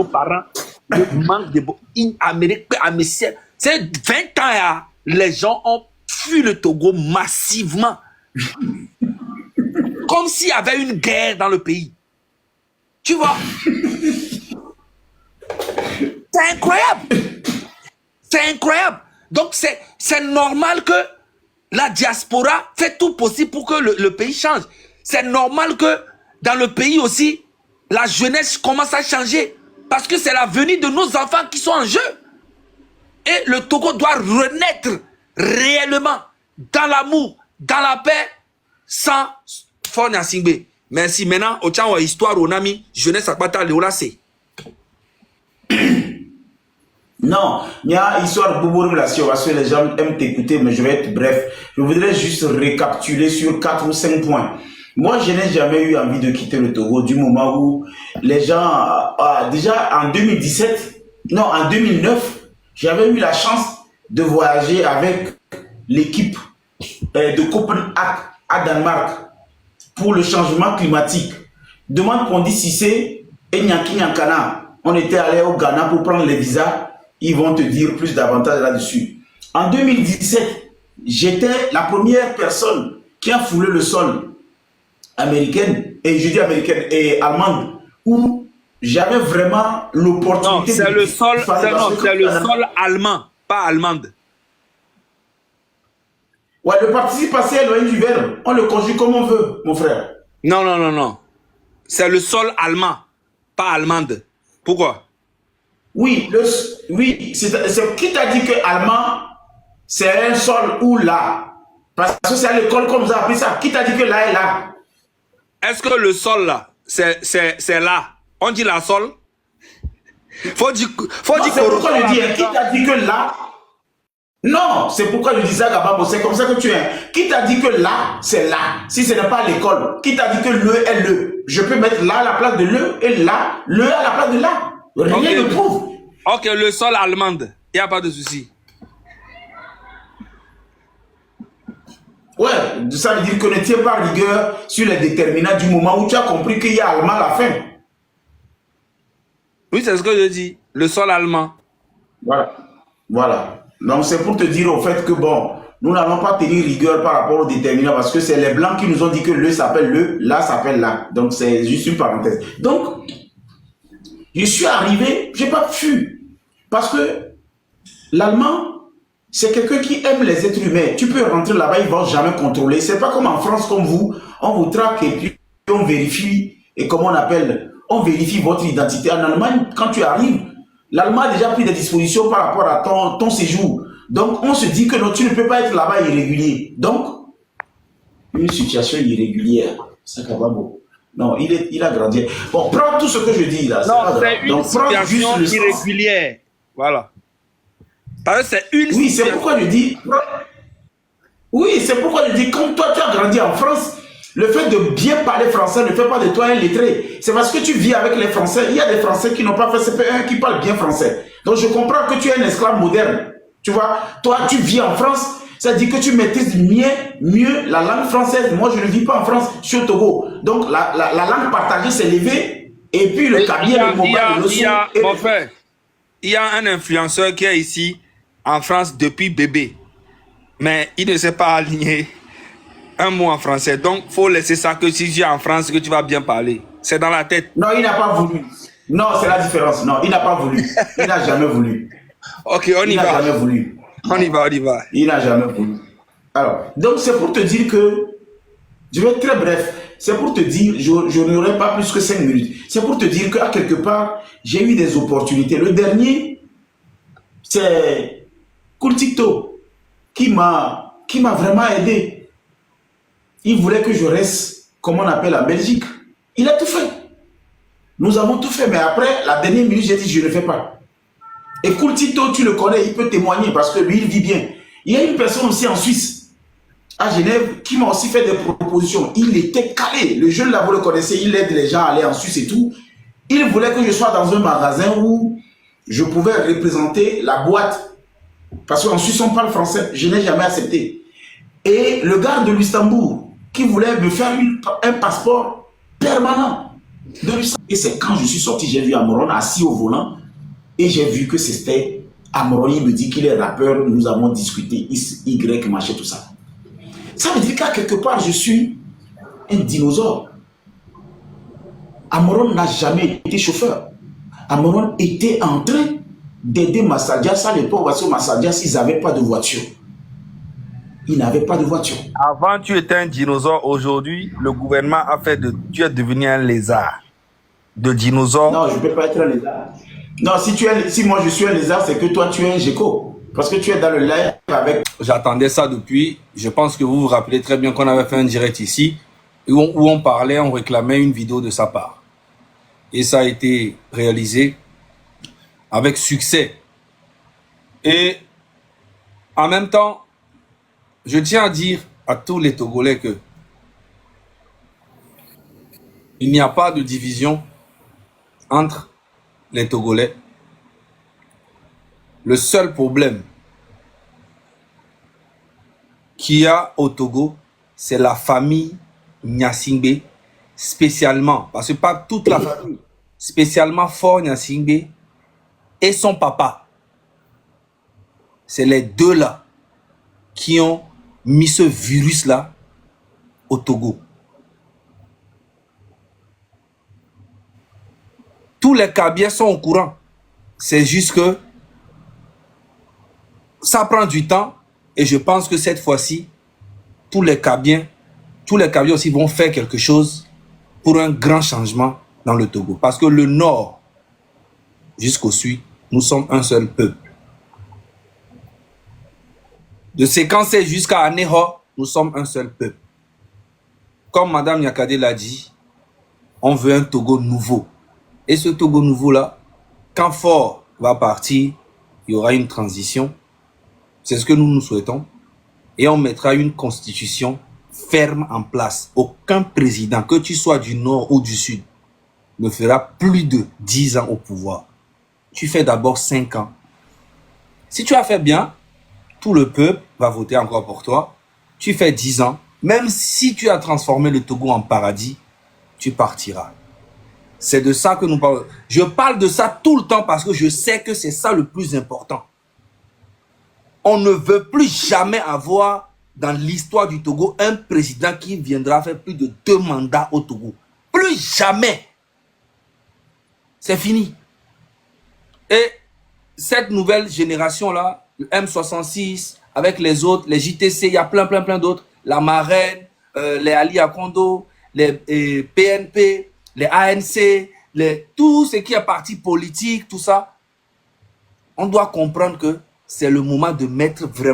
parents, le manque de... En Amérique, c'est 20 ans, les gens ont fui le Togo massivement. Comme s'il y avait une guerre dans le pays. Tu vois? C'est incroyable. C'est incroyable. Donc, c'est normal que la diaspora fait tout possible pour que le pays change. C'est normal que dans le pays aussi, la jeunesse commence à changer. Parce que c'est l'avenir de nos enfants qui sont en jeu. Et le Togo doit renaître réellement dans l'amour, dans la paix, sans Fona Singbe. Merci. Maintenant, au tient histoire, on a mis jeunesse à Bata Léola, c'est. Non, il y a histoire de beaucoup relation parce que les gens aiment t'écouter, mais je vais être bref. Je voudrais juste récapituler sur 4 ou 5 points. Moi, je n'ai jamais eu envie de quitter le Togo du moment où les gens, déjà en 2017, non, en 2009, j'avais eu la chance de voyager avec l'équipe de Copenhague à Danemark pour le changement climatique. Demande qu'on dit si c'est et Nyaki Nyankana. On était allé au Ghana pour prendre les visas. Ils vont te dire plus d'avantages là-dessus. En 2017, j'étais la première personne qui a foulé le sol américaine, et je dis américaine et allemande, où j'avais vraiment l'opportunité. Non, c'est le sol, c'est le sol allemand, pas allemande. Ouais, le participe passé est loin du verbe. On le conjugue comme on veut, mon frère. Non, non, non, non. C'est le sol allemand, pas allemande. Pourquoi? Oui, oui, c'est qui t'a dit que allemand, c'est un sol ou là? Parce que c'est à l'école comme ça appris ça. Qui t'a dit que là est là? Est-ce que le sol là, c'est là? On dit la sol? Faut dire c'est pourquoi je dis, qui t'a dit que là? Non, c'est pourquoi je dis ça, Gababo, c'est comme ça que tu es. Qui t'a dit que là, c'est là? Si ce n'est pas l'école, qui t'a dit que le est le? Je peux mettre là à la place de le et là, le à la place de là. Rien ne prouve. Ok, le sol allemande, il n'y a pas de souci. Ouais, ça veut dire que ne tiens pas rigueur sur les déterminants du moment où tu as compris qu'il y a allemand à la fin. Oui, c'est ce que je dis, le sol allemand. Voilà. Voilà. Donc c'est pour te dire au fait que bon, nous n'allons pas tenir rigueur par rapport aux déterminants parce que c'est les blancs qui nous ont dit que le s'appelle le, là s'appelle là. Donc c'est juste une parenthèse. Donc, je suis arrivé, j'ai pas fui. Parce que l'allemand, c'est quelqu'un qui aime les êtres humains. Tu peux rentrer là-bas, ils ne vont jamais contrôler. C'est pas comme en France, comme vous, on vous traque et puis on vérifie, et comment on appelle, on vérifie votre identité. En Allemagne, quand tu arrives, l'Allemand a déjà pris des dispositions par rapport à ton séjour. Donc, on se dit que non, tu ne peux pas être là-bas irrégulier. Donc, une situation irrégulière. Ça va beau. Non, il a grandi. Bon, prends tout ce que je dis là. Non, c'est une situation irrégulière. Voilà. Parce que c'est une oui, c'est pourquoi je dis. Oui, c'est pourquoi je dis, comme toi, tu as grandi en France, le fait de bien parler français ne fait pas de toi un lettré. C'est parce que tu vis avec les Français. Il y a des Français qui n'ont pas fait CP1 qui parlent bien français. Donc, je comprends que tu es un esclave moderne. Tu vois, toi, tu vis en France. Ça dit que tu maîtrises mieux la langue française. Moi, je ne vis pas en France, je suis au Togo. Donc, la langue partagée s'est levée. Et puis, le cabinet, le mobile, mon frère, il y a un influenceur qui est ici, en France, depuis bébé. Mais il ne sait pas aligner un mot en français. Donc, il faut laisser ça que si tu es en France, que tu vas bien parler. C'est dans la tête. Non, il n'a pas voulu. Non, c'est la différence. Non, il n'a pas voulu. Il n'a jamais voulu. Ok, on y va. Il n'a jamais voulu. On y va, on y va. Il n'a jamais voulu. Alors, donc c'est pour te dire que, je vais être très bref, c'est pour te dire, je n'aurai pas plus que 5 minutes. C'est pour te dire qu'à quelque part, j'ai eu des opportunités. Le dernier, c'est Kultito qui m'a vraiment aidé. Il voulait que je reste, comme on appelle en Belgique. Il a tout fait. Nous avons tout fait, mais après, la dernière minute, j'ai dit, je ne le fais pas. Et Kultito, tu le connais, il peut témoigner parce que lui, il vit bien. Il y a une personne aussi en Suisse, à Genève, qui m'a aussi fait des propositions. Il était calé. Le jeune là, vous le connaissez, il aide les gens à aller en Suisse et tout. Il voulait que je sois dans un magasin où je pouvais représenter la boîte. Parce qu'en Suisse, on parle français. Je n'ai jamais accepté. Et le gars de l'Istanbul, qui voulait me faire un passeport permanent. Et c'est quand je suis sorti, j'ai vu Amoron assis au volant et j'ai vu que c'était Amoron. Il me dit qu'il est rappeur, nous avons discuté, Y, machin, tout ça. Ça veut dire qu'à quelque part, je suis un dinosaure. Amoron n'a jamais été chauffeur. Amoron était en train d'aider Massadias à l'époque parce que Massadias, ils n'avaient pas de voiture. Ils n'avaient pas de voiture. Avant, tu étais un dinosaure. Aujourd'hui, le gouvernement a fait de... Tu es devenu un lézard. De dinosaure. Non, je ne peux pas être un lézard. Non, si moi je suis un lézard, c'est que toi tu es un gecko. Parce que tu es dans le live avec... J'attendais ça depuis. Je pense que vous vous rappelez très bien qu'on avait fait un direct ici où on parlait, on réclamait une vidéo de sa part. Et ça a été réalisé avec succès. Et en même temps, je tiens à dire à tous les Togolais que il n'y a pas de division entre les Togolais. Le seul problème qu'il y a au Togo, c'est la famille Gnassingbé, spécialement, parce que pas toute la famille, spécialement Fort Gnassingbé et son papa. C'est les deux là qui ont mis ce virus-là au Togo. Tous les Kabyles sont au courant. C'est juste que ça prend du temps et je pense que cette fois-ci, tous les Kabyles aussi vont faire quelque chose pour un grand changement dans le Togo. Parce que le nord jusqu'au sud, nous sommes un seul peuple. De Séquencé jusqu'à Aného, nous sommes un seul peuple. Comme Madame Nyakade l'a dit, on veut un Togo nouveau. Et ce Togo nouveau-là, quand Fort va partir, il y aura une transition. C'est ce que nous nous souhaitons. Et on mettra une constitution ferme en place. Aucun président, que tu sois du nord ou du sud, ne fera plus de 10 ans au pouvoir. Tu fais d'abord 5 ans. Si tu as fait bien, tout le peuple va voter encore pour toi. Tu fais 10 ans. Même si tu as transformé le Togo en paradis, tu partiras. C'est de ça que nous parlons. Je parle de ça tout le temps parce que je sais que c'est ça le plus important. On ne veut plus jamais avoir dans l'histoire du Togo un président qui viendra faire plus de 2 mandats au Togo. Plus jamais. C'est fini. Et cette nouvelle génération-là, le M66, avec les autres, les JTC, il y a plein d'autres, la Marraine, les Ali Akondo, les PNP, les ANC, tout ce qui est parti politique, tout ça, on doit comprendre que c'est le moment de mettre vraiment